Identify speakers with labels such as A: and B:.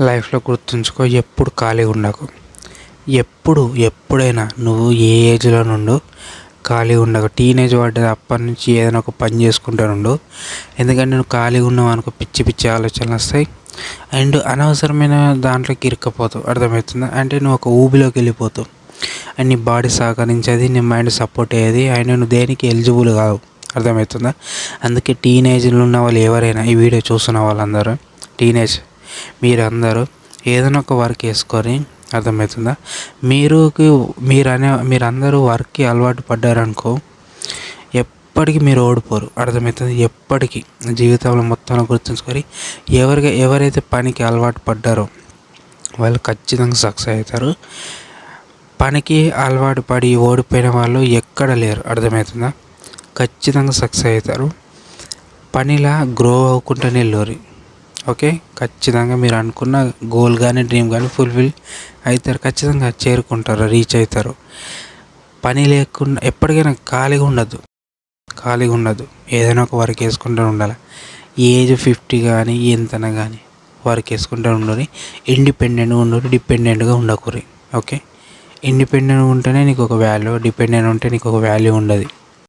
A: లైఫ్లో గుర్తుంచుకో, ఎప్పుడు ఖాళీగా ఉండకు. ఎప్పుడైనా నువ్వు ఏ ఏజ్లో నుండో ఖాళీగా ఉండకు. టీనేజ్ పడ్డది అప్పటి నుంచి ఏదైనా ఒక పని చేసుకుంటూ ఉండు. ఎందుకంటే నువ్వు ఖాళీగా ఉన్నావు అనుకో, పిచ్చి పిచ్చి ఆలోచనలు వస్తాయి అండ్ అనవసరమైన దాంట్లోకి ఇరుక్కపోతావు. అర్థమవుతుందా? అంటే నువ్వు ఒక ఊబిలోకి వెళ్ళిపోతావు అండ్ నీ బాడీ సహకరించేది, నీ మైండ్ సపోర్ట్ అయ్యేది అండ్ నువ్వు దేనికి ఎలిజిబుల్ కావు. అర్థమవుతుందా? అందుకే టీనేజ్లో ఉన్న వాళ్ళు ఎవరైనా, ఈ వీడియో చూస్తున్న వాళ్ళందరూ టీనేజ్ మీరందరూ ఏదైనా ఒక వర్క్ వేసుకొని, అర్థమవుతుందా, మీరందరూ వర్క్కి అలవాటు పడ్డారనుకో, ఎప్పటికీ మీరు ఓడిపోరు. అర్థమవుతుంది? ఎప్పటికీ జీవితంలో మొత్తంలో గుర్తుంచుకొని, ఎవరైతే పనికి అలవాటు పడ్డారో వాళ్ళు ఖచ్చితంగా సక్సెస్ అవుతారు. పనికి అలవాటు పడి ఓడిపోయిన వాళ్ళు ఎక్కడ లేరు. అర్థమవుతుందా? ఖచ్చితంగా సక్సెస్ అవుతారు. పనిలా గ్రో అవ్వకుండానే వెళ్ళరు. ఓకే, ఖచ్చితంగా మీరు అనుకున్న గోల్ కానీ డ్రీమ్ కానీ ఫుల్ఫిల్ అవుతారు. ఖచ్చితంగా చేరుకుంటారు, రీచ్ అవుతారు. పని లేకుండా ఎప్పటికైనా ఖాళీగా ఉండద్దు. ఏదైనా ఒక వర్క్ వేసుకుంటూ ఉండాలి. ఏజ్ 50 కానీ ఎంతనా కానీ వర్క్ వేసుకుంటూ ఉండాలి. ఇండిపెండెంట్గా ఉండరు, డిపెండెంట్గా ఉండకూరి. ఓకే, ఇండిపెండెంట్గా ఉంటేనే నీకు ఒక వాల్యూ, డిపెండెంట్ ఉంటే నీకు ఒక వాల్యూ ఉండదు.